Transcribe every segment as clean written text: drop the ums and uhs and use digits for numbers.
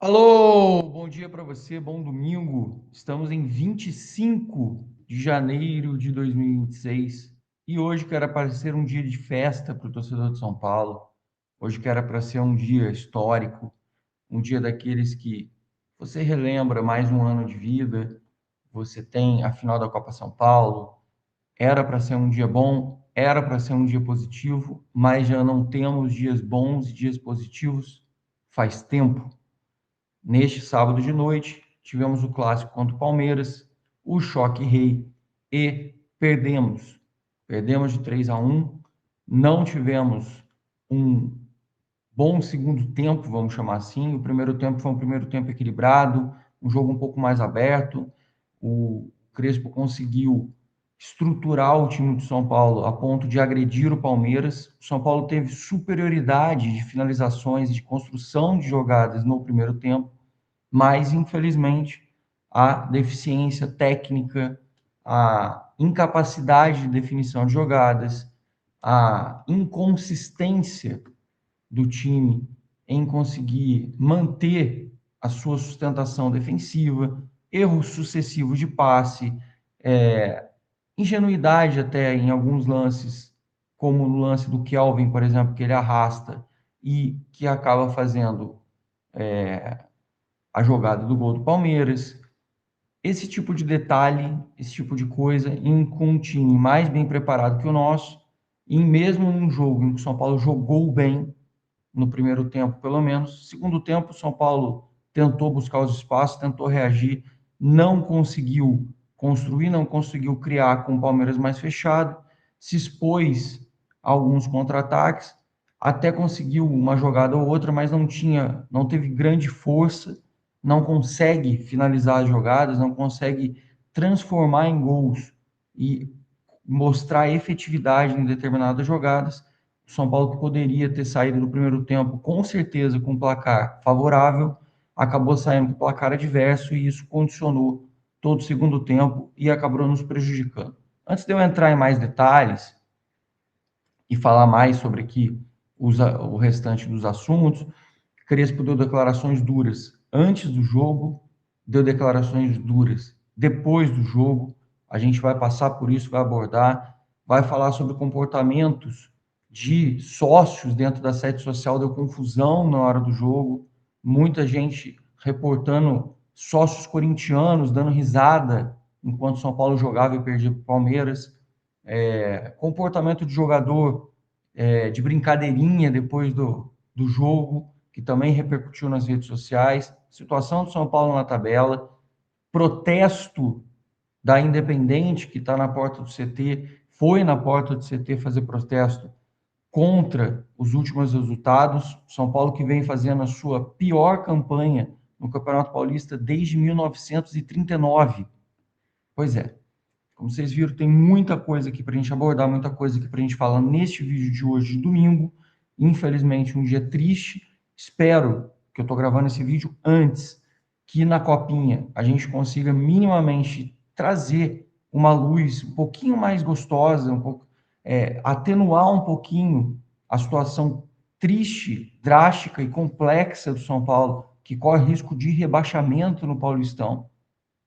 Alô, bom dia para você, bom domingo. Estamos em 25 de janeiro de 2026 e hoje que era para ser um dia de festa para o torcedor de São Paulo. Hoje que era para ser um dia histórico, um dia daqueles que você relembra mais um ano de vida, você tem a final da Copa São Paulo. Era para ser um dia bom, era para ser um dia positivo, mas já não temos dias bons e dias positivos faz tempo. Neste sábado de noite, tivemos o clássico contra o Palmeiras, o choque rei, e perdemos. Perdemos de 3-1. Não tivemos um bom segundo tempo, vamos chamar assim. O primeiro tempo foi um primeiro tempo equilibrado, um jogo um pouco mais aberto. O Crespo conseguiu estruturar o time de São Paulo a ponto de agredir o Palmeiras. O São Paulo teve superioridade de finalizações e de construção de jogadas no primeiro tempo, mas infelizmente a deficiência técnica, a incapacidade de definição de jogadas, a inconsistência do time em conseguir manter a sua sustentação defensiva, erros sucessivos de passe, ingenuidade até em alguns lances, como no lance do Kelvin, por exemplo, que ele arrasta e que acaba fazendo a jogada do gol do Palmeiras. Esse tipo de detalhe, esse tipo de coisa, com um time mais bem preparado que o nosso, e mesmo num jogo em que o São Paulo jogou bem, no primeiro tempo, pelo menos. Segundo tempo, o São Paulo tentou buscar os espaços, tentou reagir, não conseguiu construir, não conseguiu criar com o Palmeiras mais fechado, se expôs a alguns contra-ataques, até conseguiu uma jogada ou outra, mas não teve grande força, não consegue finalizar as jogadas, não consegue transformar em gols e mostrar efetividade em determinadas jogadas. O São Paulo, que poderia ter saído no primeiro tempo, com certeza, com um placar favorável, acabou saindo com placar adverso e isso condicionou todo o segundo tempo e acabou nos prejudicando. Antes de eu entrar em mais detalhes e falar mais sobre aqui o restante dos assuntos, Crespo deu declarações duras antes do jogo, deu declarações duras depois do jogo. A gente vai passar por isso, vai abordar, vai falar sobre comportamentos de sócios dentro da sede social. Deu confusão na hora do jogo, muita gente reportando sócios corintianos dando risada enquanto São Paulo jogava e perdia para o Palmeiras. Comportamento de jogador, de brincadeirinha depois do jogo, que também repercutiu nas redes sociais, situação do São Paulo na tabela, protesto da Independente, que está na porta do CT, foi na porta do CT fazer protesto contra os últimos resultados. São Paulo que vem fazendo a sua pior campanha no Campeonato Paulista desde 1939. Pois é, como vocês viram, tem muita coisa aqui para a gente abordar, muita coisa aqui para a gente falar neste vídeo de hoje, de domingo. Infelizmente, um dia triste. Espero que eu estou gravando esse vídeo antes que na Copinha a gente consiga minimamente trazer uma luz um pouquinho mais gostosa, atenuar um pouquinho a situação triste, drástica e complexa do São Paulo, que corre risco de rebaixamento no Paulistão,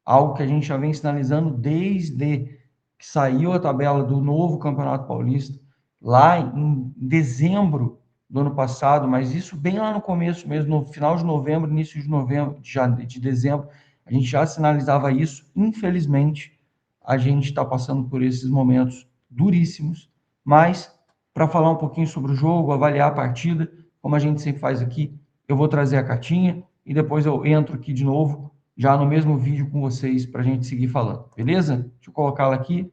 algo que a gente já vem sinalizando desde que saiu a tabela do novo Campeonato Paulista, lá em dezembro do ano passado, mas isso bem lá no começo mesmo, no final de novembro, início de novembro, de dezembro, a gente já sinalizava isso. Infelizmente, a gente está passando por esses momentos duríssimos, mas para falar um pouquinho sobre o jogo, avaliar a partida, como a gente sempre faz aqui, eu vou trazer a cartinha e depois eu entro aqui de novo já no mesmo vídeo com vocês para a gente seguir falando, beleza? Deixa eu colocá-la aqui,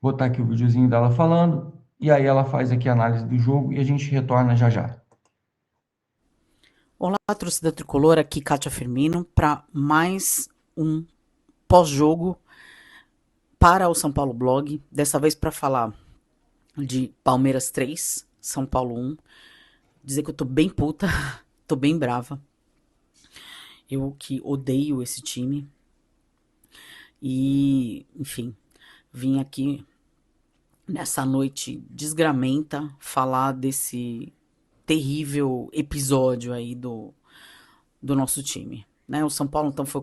botar aqui o videozinho dela falando, e aí ela faz aqui a análise do jogo e a gente retorna já já. Olá, torcida tricolor, aqui Kátia Firmino para mais um pós-jogo para o São Paulo Blog, dessa vez para falar de Palmeiras 3, São Paulo 1. Dizer que eu tô bem puta, tô bem brava. Eu que odeio esse time. E, enfim, vim aqui nessa noite desgramenta falar desse terrível episódio aí do nosso time. Né? O São Paulo então foi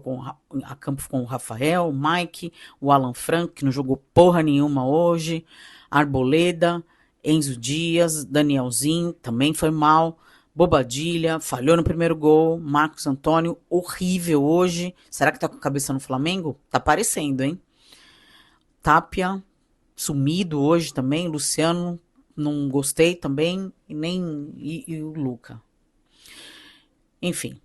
a campo com o Rafael, o Mike, o Alan Franco, que não jogou porra nenhuma hoje, Arboleda, Enzo Dias, Danielzinho, também foi mal, Bobadilha, falhou no primeiro gol, Marcos Antônio, horrível hoje. Será que tá com a cabeça no Flamengo? Tá parecendo, hein? Tapia, sumido hoje também, Luciano, não gostei também, e o Luca. Enfim,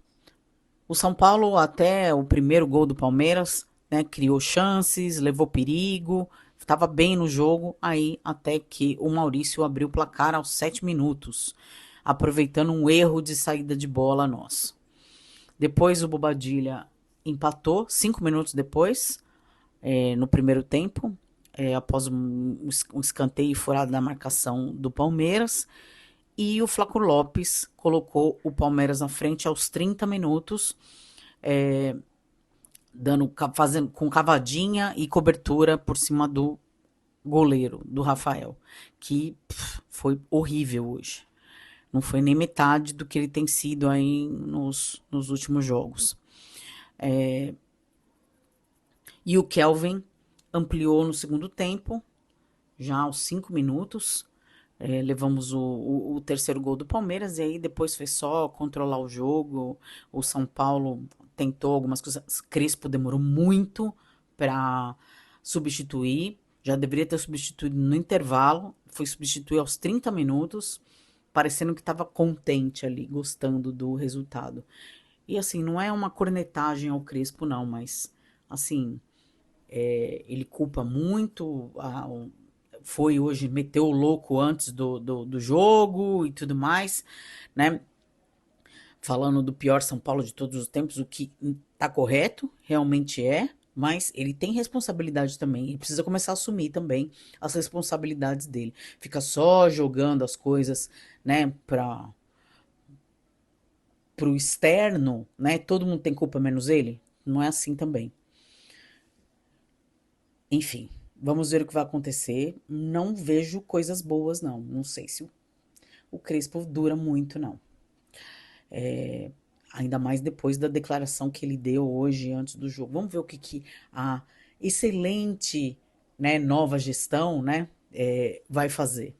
o São Paulo, até o primeiro gol do Palmeiras, né, criou chances, levou perigo, estava bem no jogo, aí até que o Maurício abriu o placar aos 7 minutos, aproveitando um erro de saída de bola nosso. Depois o Bobadilha empatou, 5 minutos depois, no primeiro tempo, após um escanteio furado na marcação do Palmeiras. E o Flaco Lopes colocou o Palmeiras na frente aos 30 minutos, fazendo com cavadinha e cobertura por cima do goleiro, do Rafael, que foi horrível hoje. Não foi nem metade do que ele tem sido aí nos últimos jogos. E o Kelvin ampliou no segundo tempo, já aos 5 minutos. Levamos o terceiro gol do Palmeiras e aí depois foi só controlar o jogo. O São Paulo tentou algumas coisas. Crespo demorou muito para substituir. Já deveria ter substituído no intervalo. Foi substituir aos 30 minutos, parecendo que estava contente ali, gostando do resultado. E assim, não é uma cornetagem ao Crespo, não, mas assim, ele culpa muito foi hoje, meteu o louco antes do jogo e tudo mais, né? Falando do pior São Paulo de todos os tempos, o que tá correto, realmente mas ele tem responsabilidade também, ele precisa começar a assumir também as responsabilidades dele. Fica só jogando as coisas, né, pro externo, né? Todo mundo tem culpa menos ele? Não é assim também. Enfim, vamos ver o que vai acontecer. Não vejo coisas boas, não. Não sei se o Crespo dura muito, não. Ainda mais depois da declaração que ele deu hoje, antes do jogo. Vamos ver o que a excelente, né, nova gestão, né, vai fazer.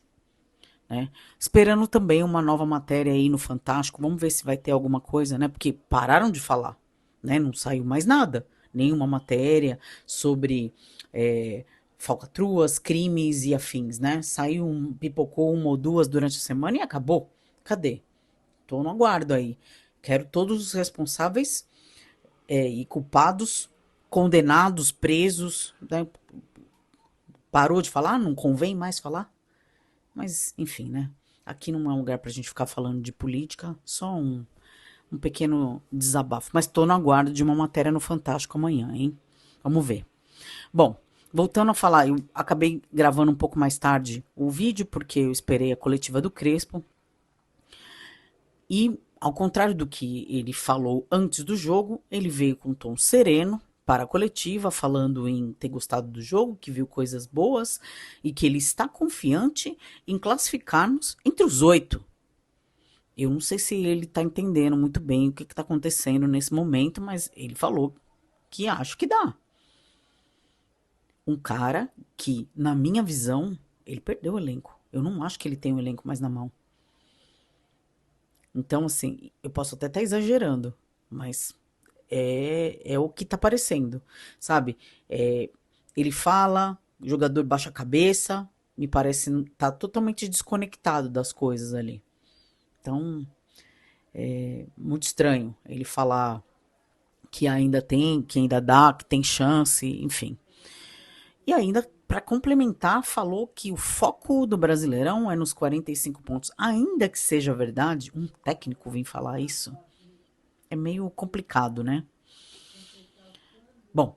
Né? Esperando também uma nova matéria aí no Fantástico. Vamos ver se vai ter alguma coisa, né? Porque pararam de falar, né? Não saiu mais nada. Nenhuma matéria sobre falcatruas, crimes e afins, né? Pipocou uma ou duas durante a semana e acabou. Cadê? Tô no aguardo aí. Quero todos os responsáveis e culpados, condenados, presos. Né? Parou de falar? Não convém mais falar? Mas, enfim, né? Aqui não é um lugar pra gente ficar falando de política, só um pequeno desabafo. Mas tô no aguardo de uma matéria no Fantástico amanhã, hein? Vamos ver. Bom, voltando a falar, eu acabei gravando um pouco mais tarde o vídeo, porque eu esperei a coletiva do Crespo. E, ao contrário do que ele falou antes do jogo, ele veio com um tom sereno para a coletiva, falando em ter gostado do jogo, que viu coisas boas e que ele está confiante em classificarmos entre os 8. Eu não sei se ele está entendendo muito bem o que está acontecendo nesse momento, mas ele falou que acho que dá. Um cara que, na minha visão, ele perdeu o elenco. Eu não acho que ele tem o elenco mais na mão. Então, assim, eu posso até estar exagerando, mas é o que tá parecendo, sabe? Ele fala, o jogador baixa a cabeça, me parece tá totalmente desconectado das coisas ali. Então, muito estranho ele falar que ainda tem, que ainda dá, que tem chance, enfim. E ainda, para complementar, falou que o foco do Brasileirão é nos 45 pontos. Ainda que seja verdade, um técnico vir falar isso é meio complicado, né? Bom,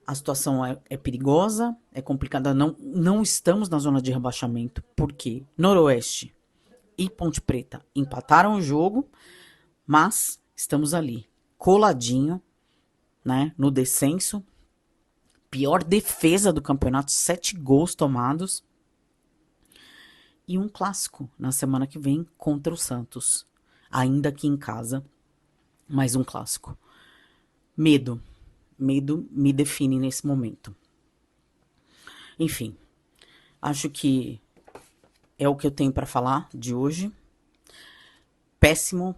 a situação é perigosa, é complicada. Não estamos na zona de rebaixamento, porque Noroeste e Ponte Preta empataram o jogo, mas estamos ali, coladinho, né, no descenso. Pior defesa do campeonato, 7 gols tomados. E um clássico na semana que vem contra o Santos. Ainda aqui em casa, mais um clássico. Medo. Medo me define nesse momento. Enfim, acho que é o que eu tenho para falar de hoje. Péssimo.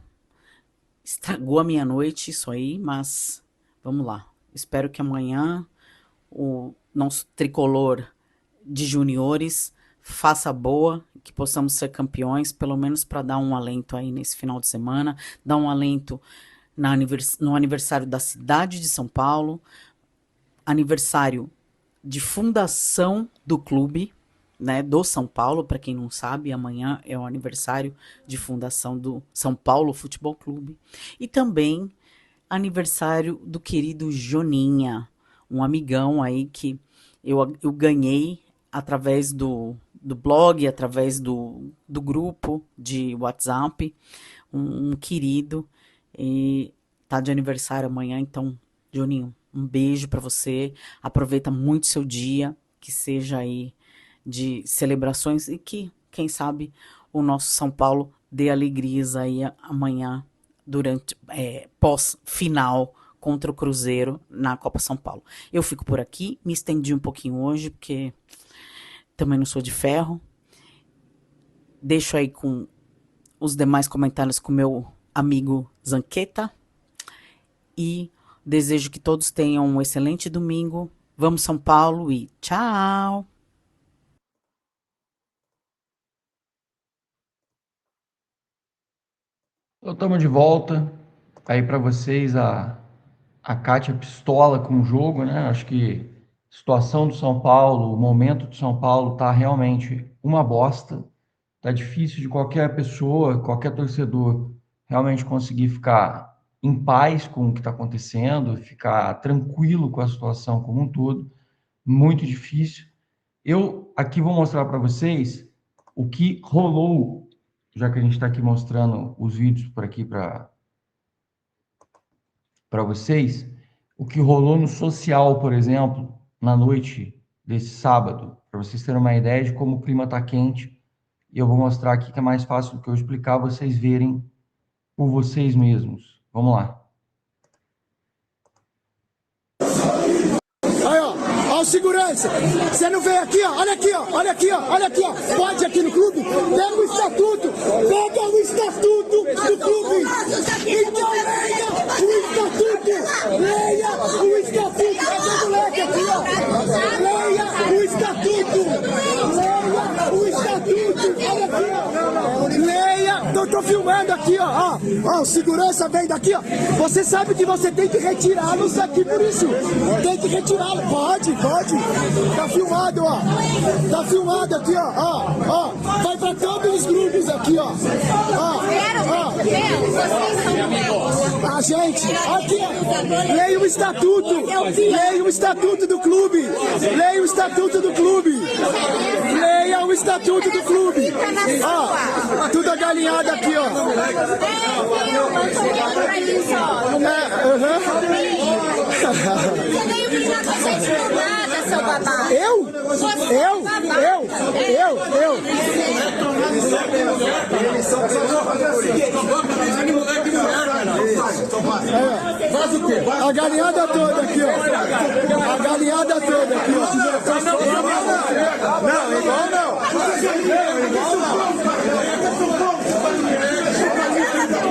Estragou a minha noite isso aí, mas vamos lá. Espero que amanhã o nosso tricolor de juniores faça boa, que possamos ser campeões, pelo menos para dar um alento aí nesse final de semana, dar um alento no aniversário da cidade de São Paulo, aniversário de fundação do clube, né, do São Paulo. Para quem não sabe, amanhã é o aniversário de fundação do São Paulo Futebol Clube. E também aniversário do querido Joninha, um amigão aí que eu ganhei através do blog, através do grupo de WhatsApp, um querido, e tá de aniversário amanhã. Então, Joninho, um beijo para você, aproveita muito seu dia, que seja aí de celebrações e que, quem sabe, o nosso São Paulo dê alegrias aí amanhã, durante pós-final contra o Cruzeiro na Copa São Paulo. Eu fico por aqui, me estendi um pouquinho hoje, porque também não sou de ferro. Deixo aí com os demais comentários com meu amigo Zanqueta e desejo que todos tenham um excelente domingo. Vamos São Paulo e tchau! Então, estamos de volta. Aí para vocês a Kátia pistola com o jogo, né? Acho que a situação do São Paulo, o momento do São Paulo tá realmente uma bosta. Tá difícil de qualquer pessoa, qualquer torcedor realmente conseguir ficar em paz com o que está acontecendo, ficar tranquilo com a situação como um todo. Muito difícil. Eu aqui vou mostrar para vocês o que rolou, já que a gente está aqui mostrando os vídeos por aqui para vocês, o que rolou no social, por exemplo, na noite desse sábado, para vocês terem uma ideia de como o clima está quente. E eu vou mostrar aqui que é mais fácil do que eu explicar, vocês verem por vocês mesmos. Vamos lá. Aí, ó, ó o segurança. Você não veio aqui, ó. Olha aqui, ó. Olha aqui, ó. Olha aqui, ó. Pode aqui no clube? Pega o estatuto. Pega o estatuto do clube. Então leia o estatuto. Leia o estatuto. Cadê o moleque aqui, ó? Leia o estatuto. Leia o estatuto. Olha aqui, ó. Leia. Eu tô filmando aqui, ó. Ó, o segurança vem daqui, ó. Você sabe que você tem que retirá-los aqui por isso. Tem que retirá-los. Pode. Tá filmado, ó. Tá filmado aqui, ó. Vai pra todos os grupos aqui, ó. A gente, aqui, ó. Leia o estatuto. Leia o estatuto do clube. Leia o estatuto do clube. Leia o estatuto do clube. Ó, tudo agalinhado aqui, ó. Eu? A galinhada toda aqui, ó. A galinhada toda aqui, ó. Não, igual não.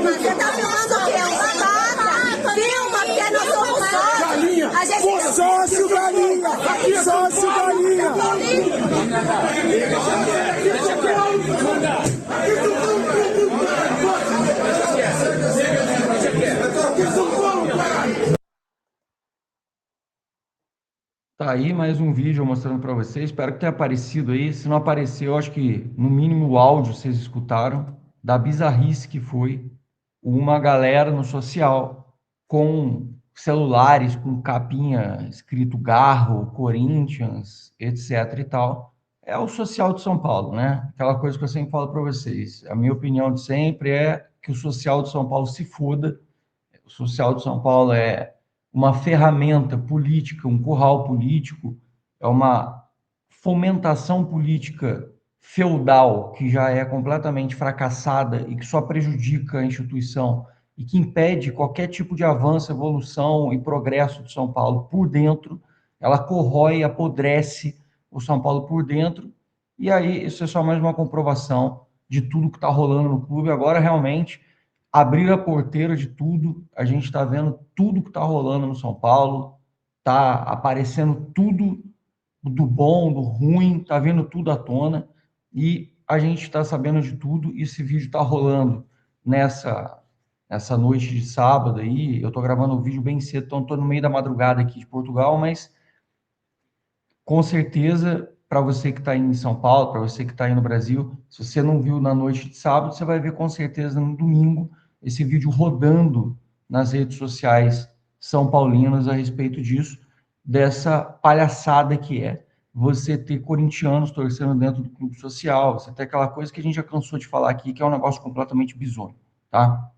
Você tá filmando o quê? Uma vaca? Filma, porque nós somos sócios. Galinha! A gente... Sócio galinha! Sócio galinha! Tá aí mais um vídeo mostrando para vocês. Espero que tenha aparecido aí. Se não apareceu, acho que no mínimo o áudio vocês escutaram da bizarrice que foi uma galera no social com celulares com capinha escrito Garro, Corinthians, etc e tal. É o social de São Paulo, né? Aquela coisa que eu sempre falo para vocês. A minha opinião de sempre é que o social de São Paulo se foda. O social de São Paulo é uma ferramenta política, um curral político, é uma fomentação política feudal que já é completamente fracassada e que só prejudica a instituição e que impede qualquer tipo de avanço, evolução e progresso do São Paulo por dentro. Ela corrói, apodrece o São Paulo por dentro, e aí isso é só mais uma comprovação de tudo que está rolando no clube. Agora, realmente, abrir a porteira de tudo, a gente está vendo tudo que está rolando no São Paulo, está aparecendo tudo do bom, do ruim, está vendo tudo à tona, e a gente está sabendo de tudo, e esse vídeo está rolando nessa noite de sábado aí. Eu estou gravando o vídeo bem cedo, então estou no meio da madrugada aqui de Portugal, mas com certeza, para você que está aí em São Paulo, para você que está aí no Brasil, se você não viu na noite de sábado, você vai ver com certeza no domingo esse vídeo rodando nas redes sociais são paulinas a respeito disso, dessa palhaçada que é você ter corintianos torcendo dentro do clube social, você ter aquela coisa que a gente já cansou de falar aqui, que é um negócio completamente bizonho, tá?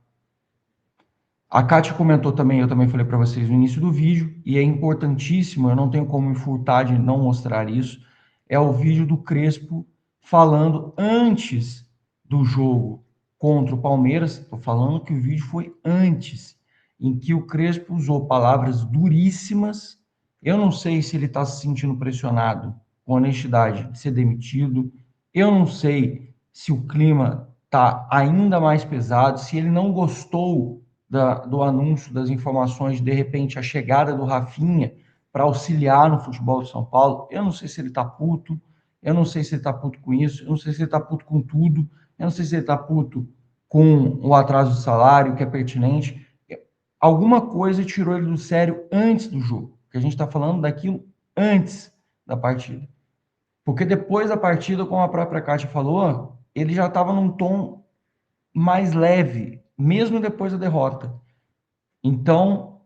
A Kátia comentou também, eu também falei para vocês no início do vídeo, e é importantíssimo, eu não tenho como me furtar de não mostrar isso, é o vídeo do Crespo falando antes do jogo contra o Palmeiras. Estou falando que o vídeo foi antes, em que o Crespo usou palavras duríssimas. Eu não sei se ele está se sentindo pressionado, com honestidade, de ser demitido. Eu não sei se o clima está ainda mais pesado, se ele não gostou do anúncio, das informações, de repente, a chegada do Rafinha para auxiliar no futebol de São Paulo. Eu não sei se ele está puto, eu não sei se ele está puto com isso, eu não sei se ele está puto com tudo, eu não sei se ele está puto com o atraso do salário, que é pertinente. Alguma coisa tirou ele do sério antes do jogo, porque a gente está falando daquilo antes da partida. Porque depois da partida, como a própria Kátia falou, ele já estava num tom mais leve, mesmo depois da derrota. Então,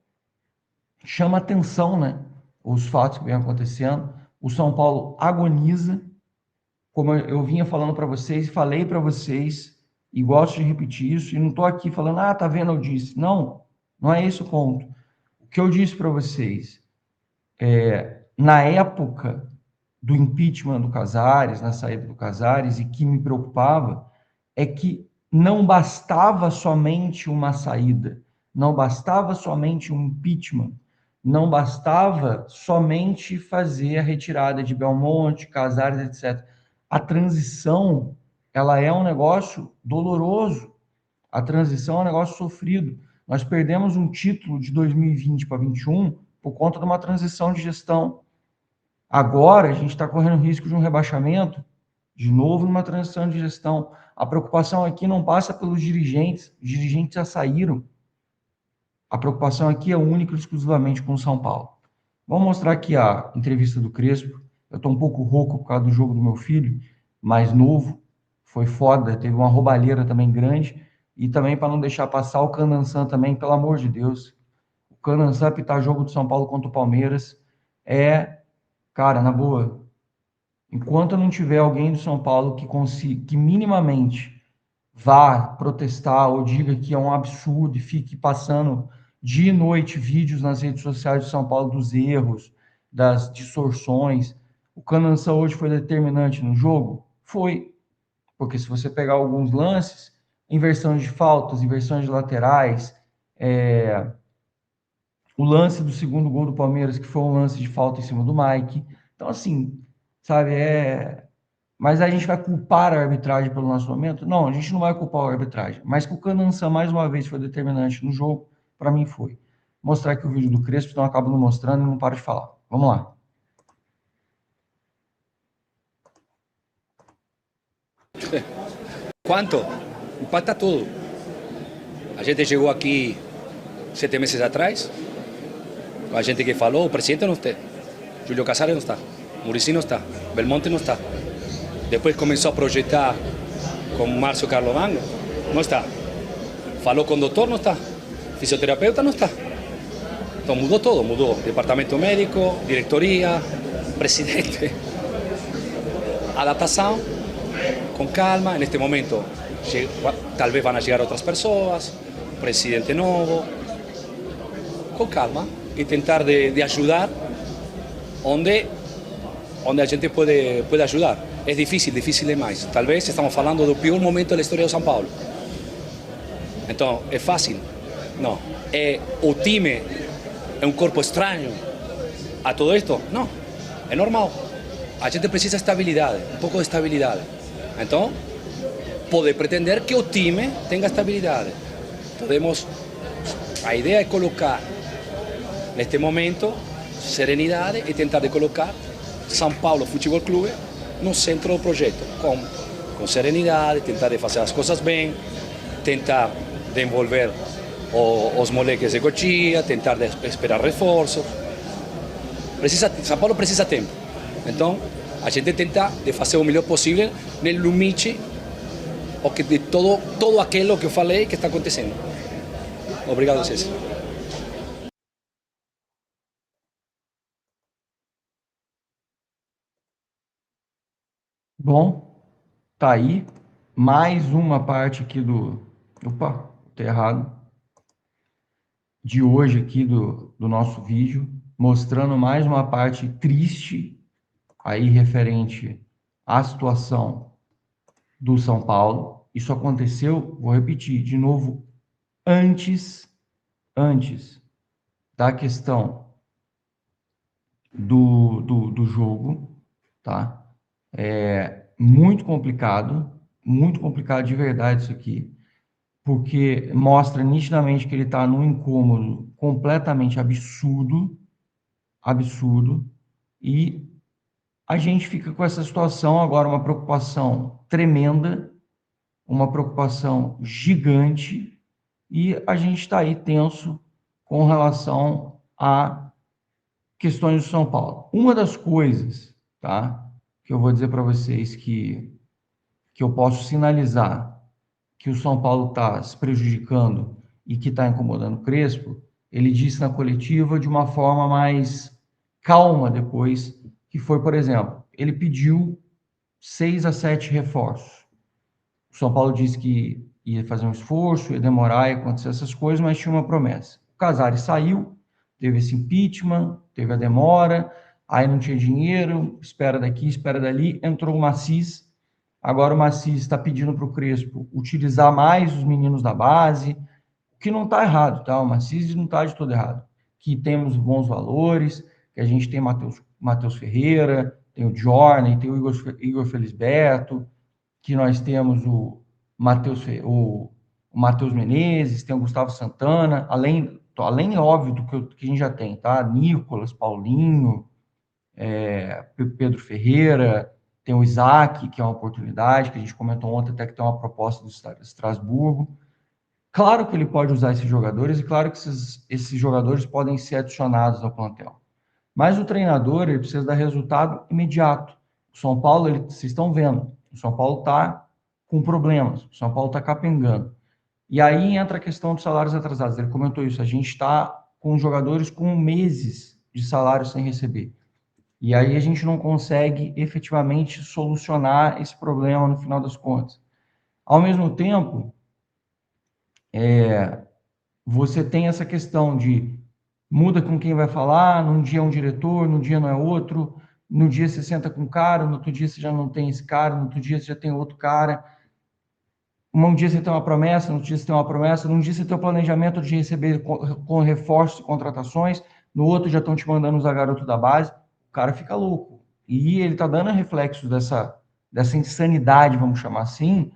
chama atenção, né, os fatos que vêm acontecendo. O São Paulo agoniza, como eu vinha falando para vocês, falei para vocês, e gosto de repetir isso, e não estou aqui falando, tá vendo, eu disse. Não, não é esse o ponto. O que eu disse para vocês, na época do impeachment do Casares, na saída do Casares, e que me preocupava, é que não bastava somente uma saída, não bastava somente um impeachment, não bastava somente fazer a retirada de Belmonte, Casares, etc. A transição, ela é um negócio doloroso, a transição é um negócio sofrido. Nós perdemos um título de 2020 para 2021 por conta de uma transição de gestão. Agora, a gente está correndo risco de um rebaixamento, de novo, numa transição de gestão. A preocupação aqui não passa pelos dirigentes, os dirigentes já saíram. A preocupação aqui é única e exclusivamente com o São Paulo. Vamos mostrar aqui a entrevista do Crespo. Eu estou um pouco rouco por causa do jogo do meu filho, mais novo, foi foda, teve uma roubalheira também grande, e também para não deixar passar o Canansan também, pelo amor de Deus. O Canansan apitar jogo do São Paulo contra o Palmeiras cara, na boa, enquanto não tiver alguém do São Paulo que minimamente vá protestar ou diga que é um absurdo e fique passando dia e noite vídeos nas redes sociais de São Paulo dos erros, das distorções. O Canança hoje foi determinante no jogo? Foi. Porque se você pegar alguns lances, inversões de faltas, inversões de laterais, o lance do segundo gol do Palmeiras, que foi um lance de falta em cima do Mike. Então, assim, sabe, mas a gente vai culpar a arbitragem pelo nosso momento? Não, a gente não vai culpar a arbitragem. Mas que o Canança, mais uma vez, foi determinante no jogo, para mim foi. Vou mostrar aqui o vídeo do Crespo, então eu acabo não mostrando e não paro de falar. Vamos lá. ¿Cuánto? Impacta todo. A gente chegou aqui 7 meses atrás, a gente que falou, o presidente não está, Júlio Casares não está, Muricy não está, Belmonte não está. Depois começou a projetar com Márcio Carlomagno, não está. Falou com o doutor, não está. Fisioterapeuta, não está. Então mudou todo, mudou departamento médico, diretoria, presidente. Adaptação, com calma, neste momento talvez vão chegar outras pessoas, presidente novo, com calma e tentar de ajudar onde a gente pode ajudar. É difícil demais. Talvez estamos falando do pior momento da história de São Paulo. Então é fácil No. ¿O time é um corpo estranho a todo esto? No, é normal. A gente precisa estabilidade, um pouco de estabilidade. Então, pode pretender que o time tenha estabilidade. A ideia é colocar, neste momento, serenidade e tentar de colocar São Paulo Futebol Clube no centro do projeto, com serenidade, tentar de fazer as coisas bem, tentar de envolver os moleques de Cotia, tentar de esperar reforços. São Paulo precisa tempo. Então, a gente tenta de fazer o melhor possível no limite de todo aquilo que eu falei que está acontecendo. Obrigado, César. Bom, tá aí mais uma parte aqui Opa, tô errado. De hoje aqui do nosso vídeo, mostrando mais uma parte triste aí referente à situação do São Paulo. Isso aconteceu, vou repetir de novo, antes da questão do jogo, tá? É muito complicado de verdade isso aqui, porque mostra nitidamente que ele está num incômodo completamente absurdo, e a gente fica com essa situação agora, uma preocupação tremenda, uma preocupação gigante, e a gente está aí tenso com relação a questões do São Paulo. Uma das coisas, tá, que eu vou dizer para vocês que eu posso sinalizar que o São Paulo está se prejudicando e que está incomodando o Crespo, ele disse na coletiva de uma forma mais calma depois, que foi, por exemplo, ele pediu 6 a 7 reforços. O São Paulo disse que ia fazer um esforço, ia demorar, ia acontecer essas coisas, mas tinha uma promessa. O Casares saiu, teve esse impeachment, teve a demora, aí não tinha dinheiro, espera daqui, espera dali, entrou o Maciz. Agora o Maciz está pedindo para o Crespo utilizar mais os meninos da base, o que não está errado, tá? O Maciz não está de todo errado. Que temos bons valores, que a gente tem Matheus Ferreira, tem o Journey, tem o Igor Felisberto, que nós temos o Matheus Menezes, tem o Gustavo Santana, além óbvio do que a gente já tem, tá? Nicolas, Paulinho, Pedro Ferreira, tem o Isaac, que é uma oportunidade, que a gente comentou ontem até que tem uma proposta do Estrasburgo. Claro que ele pode usar esses jogadores, e claro que esses jogadores podem ser adicionados ao plantel. Mas o treinador, ele precisa dar resultado imediato. O São Paulo, vocês estão vendo, o São Paulo está com problemas, o São Paulo está capengando. E aí entra a questão dos salários atrasados. Ele comentou isso, a gente está com jogadores com meses de salário sem receber. E aí a gente não consegue efetivamente solucionar esse problema no final das contas. Ao mesmo tempo, você tem essa questão de muda com quem vai falar, num dia é um diretor, num dia não é outro, num dia você senta com um cara, no outro dia você já não tem esse cara, no outro dia você já tem outro cara. Um dia você tem uma promessa, no outro dia você tem uma promessa, num dia você tem o planejamento de receber com reforços e contratações, no outro já estão te mandando usar garoto da base, o cara fica louco. E ele está dando reflexos dessa insanidade, vamos chamar assim,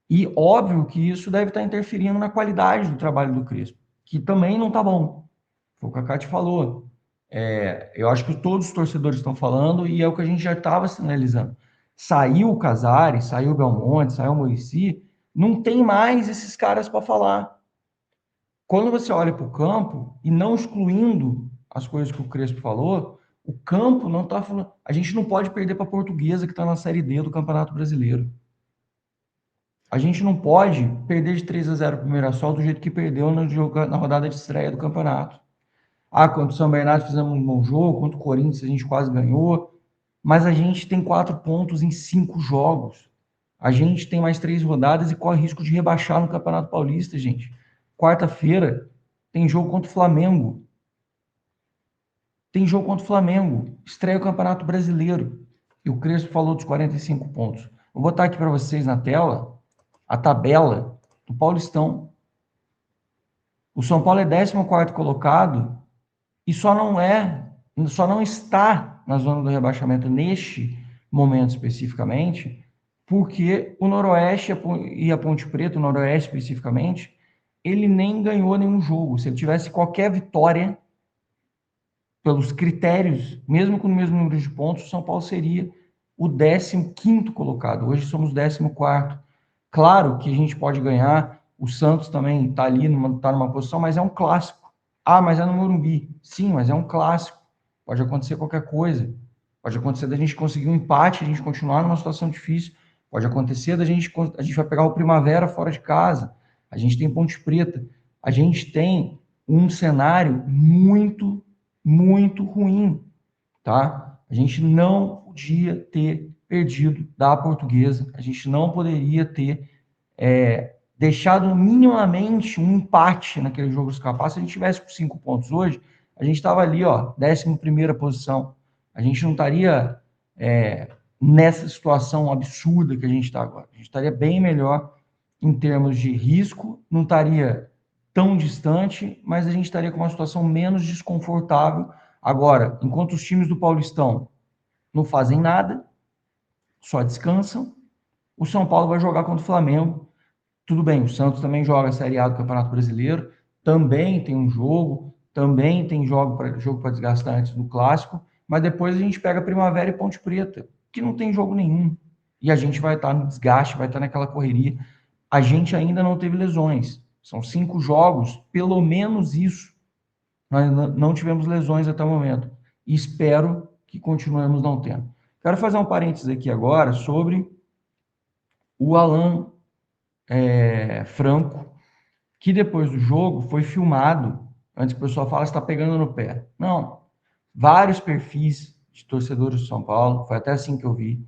e óbvio que isso deve estar interferindo na qualidade do trabalho do Crespo, que também não está bom. Foi o que a Cátia falou. Eu acho que todos os torcedores estão falando e é o que a gente já estava sinalizando. Saiu o Casares, saiu o Belmonte, saiu o Muricy, não tem mais esses caras para falar. Quando você olha para o campo, e não excluindo as coisas que o Crespo falou, o campo não está falando. A gente não pode perder para a Portuguesa, que está na Série D do Campeonato Brasileiro. A gente não pode perder de 3-0 para o Mirassol do jeito que perdeu na rodada de estreia do campeonato. Contra o São Bernardo fizemos um bom jogo, contra o Corinthians a gente quase ganhou, mas a gente tem 4 pontos em 5 jogos. A gente tem mais 3 rodadas e corre risco de rebaixar no Campeonato Paulista, gente. Quarta-feira tem jogo contra o Flamengo. Estreia o Campeonato Brasileiro. E o Crespo falou dos 45 pontos. Vou botar aqui para vocês na tela a tabela do Paulistão. O São Paulo é 14º colocado e só não está na zona do rebaixamento neste momento especificamente, porque o Noroeste e a Ponte Preta, o Noroeste especificamente, ele nem ganhou nenhum jogo. Se ele tivesse qualquer vitória, pelos critérios, mesmo com o mesmo número de pontos, o São Paulo seria o 15º colocado. Hoje somos 14º. Claro que a gente pode ganhar, o Santos também está ali, está numa posição, mas é um clássico. Ah, mas é no Morumbi. Sim, mas é um clássico. Pode acontecer qualquer coisa. Pode acontecer da gente conseguir um empate, a gente continuar numa situação difícil. Pode acontecer a gente vai pegar o Primavera fora de casa. A gente tem Ponte Preta. A gente tem um cenário muito, muito ruim, tá? A gente não podia ter perdido da Portuguesa. A gente não poderia ter deixado minimamente um empate naquele jogo escapar. Se a gente tivesse com 5 pontos hoje, a gente estava ali, ó, 11ª posição. A gente não estaria nessa situação absurda que a gente está agora. A gente estaria bem melhor em termos de risco, não estaria tão distante, mas a gente estaria com uma situação menos desconfortável. Agora, enquanto os times do Paulistão não fazem nada, só descansam, o São Paulo vai jogar contra o Flamengo. Tudo bem, o Santos também joga a Série A do Campeonato Brasileiro, também tem um jogo, também tem jogo para desgastar antes do Clássico, mas depois a gente pega Primavera e Ponte Preta, que não tem jogo nenhum. E a gente vai estar no desgaste, vai estar naquela correria. A gente ainda não teve lesões. São 5 jogos, pelo menos isso. Nós não tivemos lesões até o momento. E espero que continuemos não tendo. Quero fazer um parênteses aqui agora sobre o Alan Franco, que depois do jogo foi filmado, antes que o pessoal fale, está pegando no pé. Não. Vários perfis de torcedores do São Paulo, foi até assim que eu vi,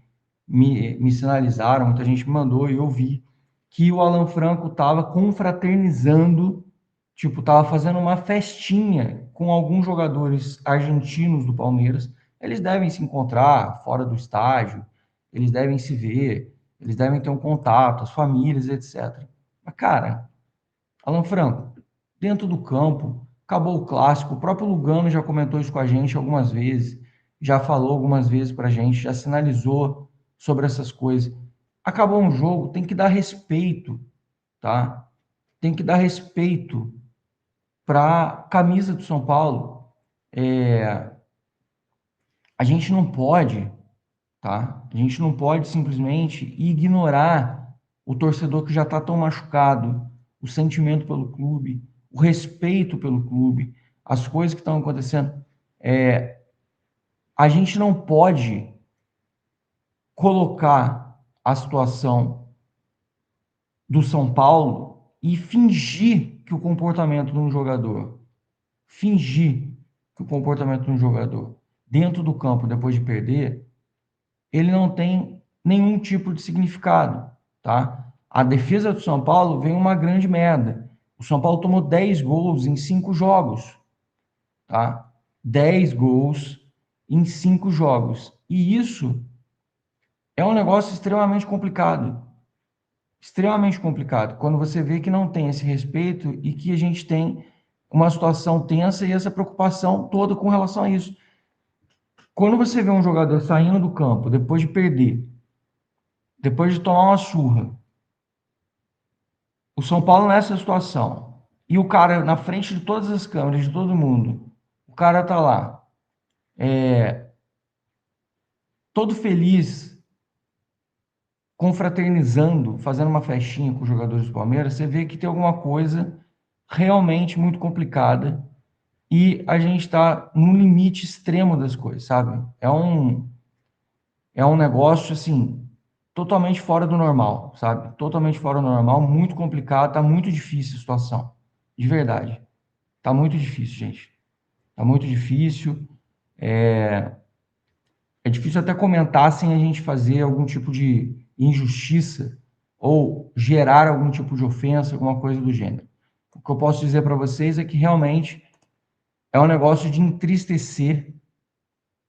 me sinalizaram, muita gente me mandou e eu vi que o Alan Franco estava confraternizando, tipo, estava fazendo uma festinha com alguns jogadores argentinos do Palmeiras. Eles devem se encontrar fora do estádio, eles devem se ver, eles devem ter um contato, as famílias, etc. Mas, cara, Alan Franco, dentro do campo, acabou o clássico, o próprio Lugano já comentou isso com a gente algumas vezes, já falou algumas vezes para a gente, já sinalizou sobre essas coisas. Acabou um jogo, tem que dar respeito, tá? Tem que dar respeito para a camisa do São Paulo. A gente não pode, tá? A gente não pode simplesmente ignorar o torcedor que já está tão machucado, o sentimento pelo clube, o respeito pelo clube, as coisas que estão acontecendo. A gente não pode colocar a situação do São Paulo e fingir que o comportamento de um jogador, dentro do campo, depois de perder, ele não tem nenhum tipo de significado, tá? A defesa do São Paulo vem uma grande merda. O São Paulo tomou 10 gols em 5 jogos, tá? 10 gols em 5 jogos. E isso é um negócio extremamente complicado. Extremamente complicado. Quando você vê que não tem esse respeito e que a gente tem uma situação tensa e essa preocupação toda com relação a isso. Quando você vê um jogador saindo do campo depois de perder, depois de tomar uma surra, o São Paulo nessa situação, e o cara na frente de todas as câmeras, de todo mundo, o cara tá lá, todo feliz, confraternizando, fazendo uma festinha com os jogadores do Palmeiras, você vê que tem alguma coisa realmente muito complicada e a gente está no limite extremo das coisas, sabe? É um negócio, assim, totalmente fora do normal, sabe? Totalmente fora do normal, muito complicado, tá muito difícil a situação, de verdade. Tá muito difícil, gente. Tá muito difícil. É difícil até comentar sem a gente fazer algum tipo de injustiça ou gerar algum tipo de ofensa, alguma coisa do gênero. O que eu posso dizer para vocês é que realmente é um negócio de entristecer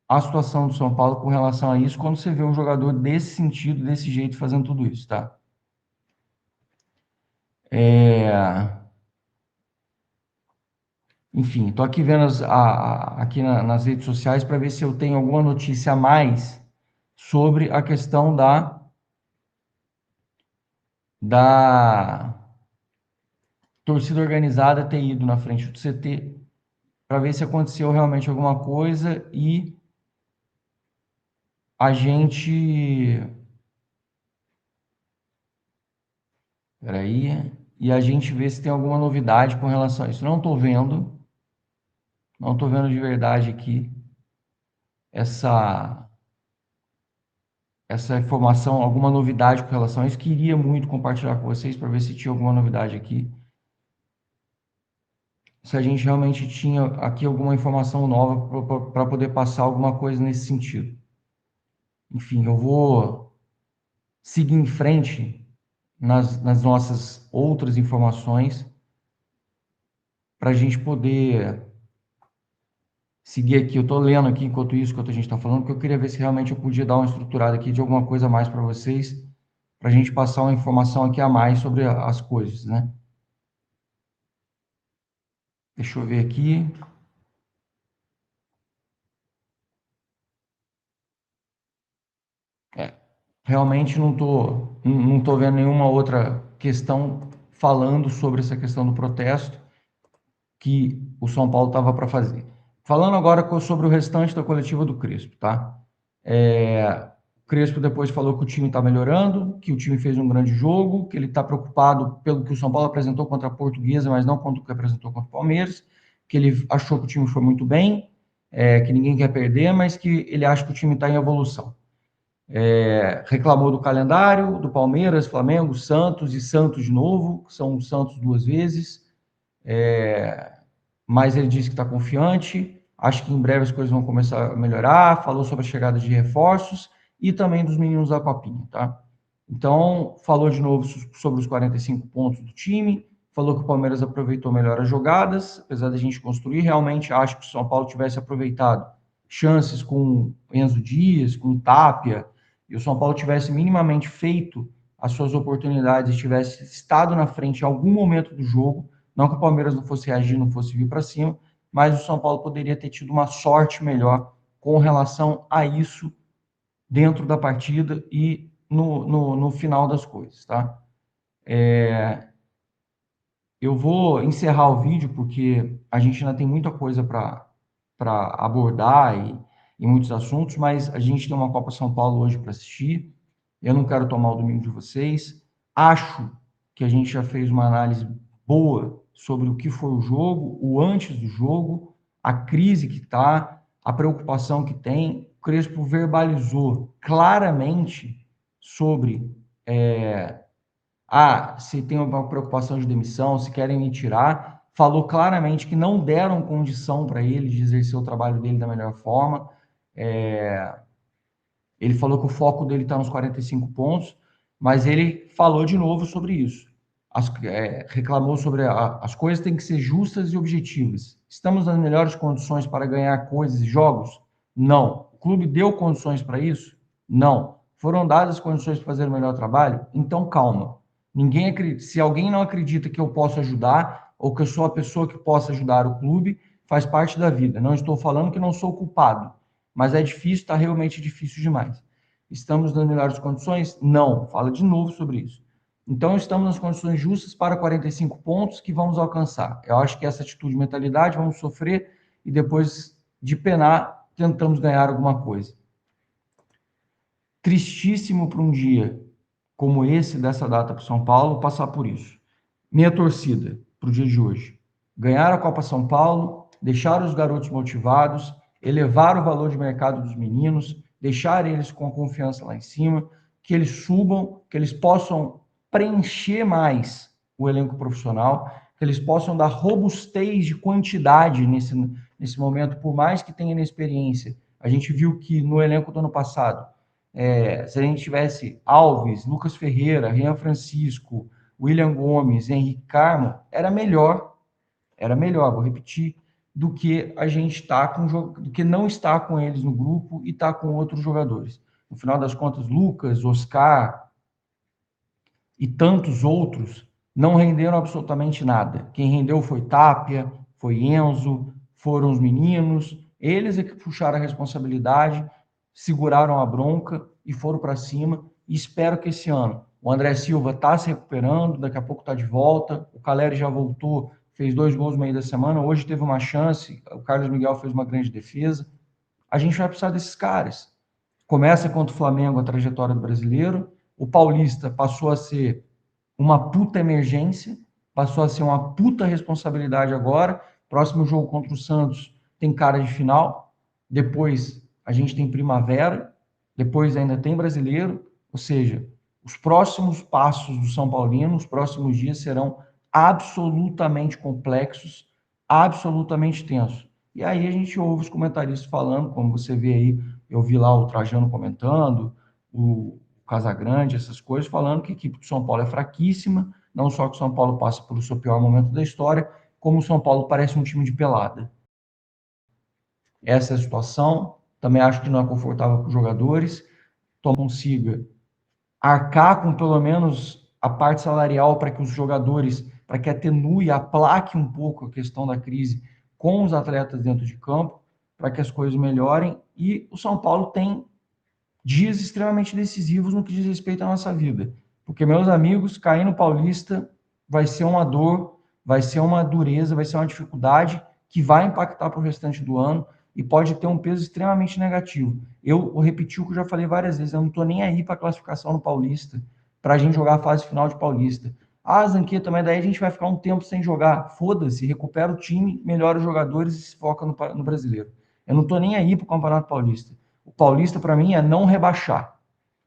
a situação do São Paulo com relação a isso, quando você vê um jogador desse sentido, desse jeito, fazendo tudo isso, tá? Enfim, estou aqui vendo aqui nas redes sociais para ver se eu tenho alguma notícia a mais sobre a questão da torcida organizada ter ido na frente do CT para ver se aconteceu realmente alguma coisa e a gente. Peraí. E a gente vê se tem alguma novidade com relação a isso. Não estou vendo. Não estou vendo de verdade aqui essa informação, alguma novidade com relação a isso. Queria muito compartilhar com vocês para ver se tinha alguma novidade aqui. Se a gente realmente tinha aqui alguma informação nova para poder passar alguma coisa nesse sentido. Enfim, eu vou seguir em frente nas nossas outras informações para a gente poder seguir aqui. Eu estou lendo aqui enquanto isso, enquanto a gente está falando, porque eu queria ver se realmente eu podia dar uma estruturada aqui de alguma coisa a mais para vocês, para a gente passar uma informação aqui a mais sobre as coisas, né? Deixa eu ver aqui. Realmente não tô vendo nenhuma outra questão falando sobre essa questão do protesto que o São Paulo estava para fazer. Falando agora sobre o restante da coletiva do Crespo, tá? O Crespo depois falou que o time está melhorando, que o time fez um grande jogo, que ele está preocupado pelo que o São Paulo apresentou contra a Portuguesa, mas não contra o que apresentou contra o Palmeiras, que ele achou que o time foi muito bem, que ninguém quer perder, mas que ele acha que o time está em evolução. Reclamou do calendário, do Palmeiras, Flamengo, Santos e Santos de novo, são o Santos 2 vezes, mas ele disse que está confiante, acho que em breve as coisas vão começar a melhorar, falou sobre a chegada de reforços e também dos meninos da Copinha, tá? Então, falou de novo sobre os 45 pontos do time, falou que o Palmeiras aproveitou melhor as jogadas, apesar da gente construir, realmente acho que o São Paulo tivesse aproveitado chances com Enzo Dias, com Tapia, e o São Paulo tivesse minimamente feito as suas oportunidades, tivesse estado na frente em algum momento do jogo, não que o Palmeiras não fosse reagir, não fosse vir para cima, mas o São Paulo poderia ter tido uma sorte melhor com relação a isso dentro da partida e no final das coisas, tá? Eu vou encerrar o vídeo porque a gente ainda tem muita coisa para abordar e muitos assuntos, mas a gente tem uma Copa São Paulo hoje para assistir. Eu não quero tomar o domingo de vocês. Acho que a gente já fez uma análise boa sobre o que foi o jogo, o antes do jogo, a crise que está, a preocupação que tem. O Crespo verbalizou claramente sobre se tem uma preocupação de demissão, se querem me tirar. Falou claramente que não deram condição para ele de exercer o trabalho dele da melhor forma. Ele falou que o foco dele está nos 45 pontos, mas ele falou de novo sobre isso. Reclamou sobre as coisas têm que ser justas e objetivas. Estamos nas melhores condições para ganhar coisas e jogos? Não. O clube deu condições para isso? Não. Foram dadas condições para fazer o melhor trabalho? Então, calma. Ninguém acredita. Se alguém não acredita que eu posso ajudar, ou que eu sou a pessoa que possa ajudar o clube, faz parte da vida. Não estou falando que não sou culpado, mas é difícil, está realmente difícil demais. Estamos nas melhores condições? Não. Fala de novo sobre isso. Então, estamos nas condições justas para 45 pontos que vamos alcançar. Eu acho que essa atitude de mentalidade, vamos sofrer e depois de penar, tentamos ganhar alguma coisa. Tristíssimo para um dia como esse, dessa data para o São Paulo, passar por isso. Minha torcida para o dia de hoje: ganhar a Copa São Paulo, deixar os garotos motivados, elevar o valor de mercado dos meninos, deixar eles com a confiança lá em cima, que eles subam, que eles possam preencher mais o elenco profissional, que eles possam dar robustez de quantidade nesse momento, por mais que tenha inexperiência. A gente viu que no elenco do ano passado, se a gente tivesse Alves, Lucas Ferreira, Rian Francisco, William Gomes, Henrique Carmo, era melhor, vou repetir, do que a gente do que não está com eles no grupo e está com outros jogadores. No final das contas, Lucas, Oscar e tantos outros não renderam absolutamente nada. Quem rendeu foi Tapia, foi Enzo, foram os meninos, eles é que puxaram a responsabilidade, seguraram a bronca e foram para cima. E espero que esse ano o André Silva está se recuperando, daqui a pouco está de volta, o Caleri já voltou, fez 2 gols no meio da semana, hoje teve uma chance, o Carlos Miguel fez uma grande defesa. A gente vai precisar desses caras. Começa contra o Flamengo a trajetória do brasileiro, o Paulista passou a ser uma puta emergência, passou a ser uma puta responsabilidade agora. Próximo jogo contra o Santos tem cara de final, depois a gente tem Primavera, depois ainda tem Brasileiro, ou seja, os próximos passos do São Paulino, os próximos dias serão absolutamente complexos, absolutamente tensos. E aí a gente ouve os comentaristas falando, como você vê aí, eu vi lá o Trajano comentando, o Casagrande, essas coisas, falando que a equipe do São Paulo é fraquíssima, não só que o São Paulo passa pelo seu pior momento da história, como o São Paulo parece um time de pelada. Essa é a situação, também acho que não é confortável para os jogadores, então consiga arcar com pelo menos a parte salarial para que os jogadores, para que atenue, aplaque um pouco a questão da crise com os atletas dentro de campo, para que as coisas melhorem. E o São Paulo tem dias extremamente decisivos no que diz respeito à nossa vida. Porque, meus amigos, cair no Paulista vai ser uma dor, vai ser uma dureza, vai ser uma dificuldade que vai impactar para o restante do ano e pode ter um peso extremamente negativo. Eu vou repetir o que eu já falei várias vezes, eu não estou nem aí para a classificação no Paulista, para a gente jogar a fase final de Paulista. Ah, Zanqueta, mas daí a gente vai ficar um tempo sem jogar. Foda-se, recupera o time, melhora os jogadores e se foca no brasileiro. Eu não estou nem aí para o Campeonato Paulista. O Paulista, para mim, é não rebaixar.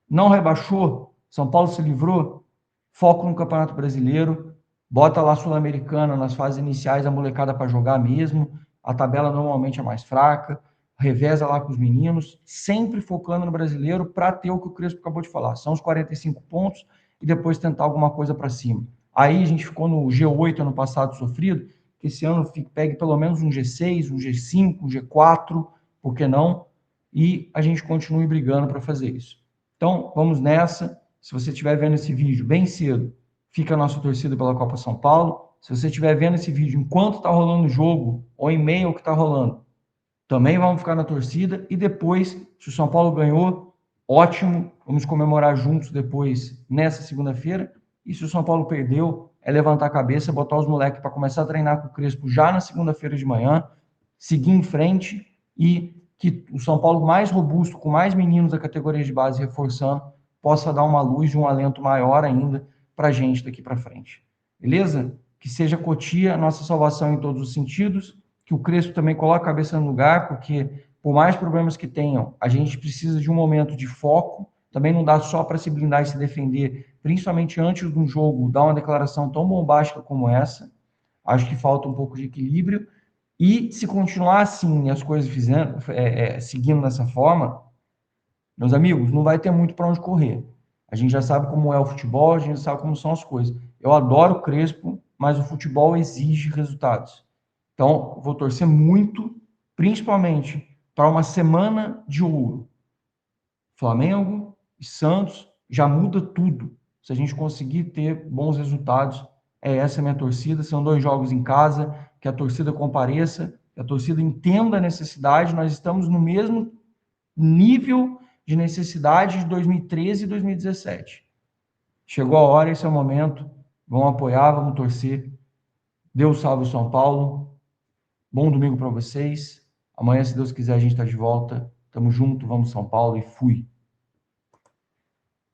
Não rebaixou, São Paulo se livrou, foco no Campeonato Brasileiro, bota lá a Sul-Americana nas fases iniciais, a molecada para jogar mesmo, a tabela normalmente é mais fraca, reveza lá com os meninos, sempre focando no brasileiro para ter o que o Crespo acabou de falar, são os 45 pontos e depois tentar alguma coisa para cima. Aí a gente ficou no G8 ano passado sofrido, que esse ano pegue pelo menos um G6, um G5, um G4, por que não? E a gente continue brigando para fazer isso. Então, vamos nessa. Se você estiver vendo esse vídeo bem cedo, fica a nossa torcida pela Copa São Paulo. Se você estiver vendo esse vídeo enquanto está rolando o jogo, ou em meio ao que está rolando, também vamos ficar na torcida. E depois, se o São Paulo ganhou, ótimo, vamos comemorar juntos depois, nessa segunda-feira. E se o São Paulo perdeu, é levantar a cabeça, botar os moleques para começar a treinar com o Crespo já na segunda-feira de manhã, seguir em frente e que o São Paulo mais robusto, com mais meninos da categoria de base reforçando, possa dar uma luz e um alento maior ainda para a gente daqui para frente. Beleza? Que seja Cotia a nossa salvação em todos os sentidos, que o Crespo também coloque a cabeça no lugar, porque por mais problemas que tenham, a gente precisa de um momento de foco, também não dá só para se blindar e se defender, principalmente antes de um jogo, dar uma declaração tão bombástica como essa. Acho que falta um pouco de equilíbrio. E se continuar assim, as coisas seguindo dessa forma, meus amigos, não vai ter muito para onde correr. A gente já sabe como é o futebol, a gente sabe como são as coisas. Eu adoro o Crespo, mas o futebol exige resultados. Então, vou torcer muito, principalmente para uma semana de ouro. Flamengo e Santos já muda tudo. Se a gente conseguir ter bons resultados, essa a minha torcida. São 2 jogos em casa, que a torcida compareça, que a torcida entenda a necessidade. Nós estamos no mesmo nível de necessidade de 2013 e 2017. Chegou a hora, esse é o momento. Vamos apoiar, vamos torcer. Deus salve o São Paulo. Bom domingo para vocês. Amanhã, se Deus quiser, a gente está de volta. Tamo junto, vamos São Paulo e fui.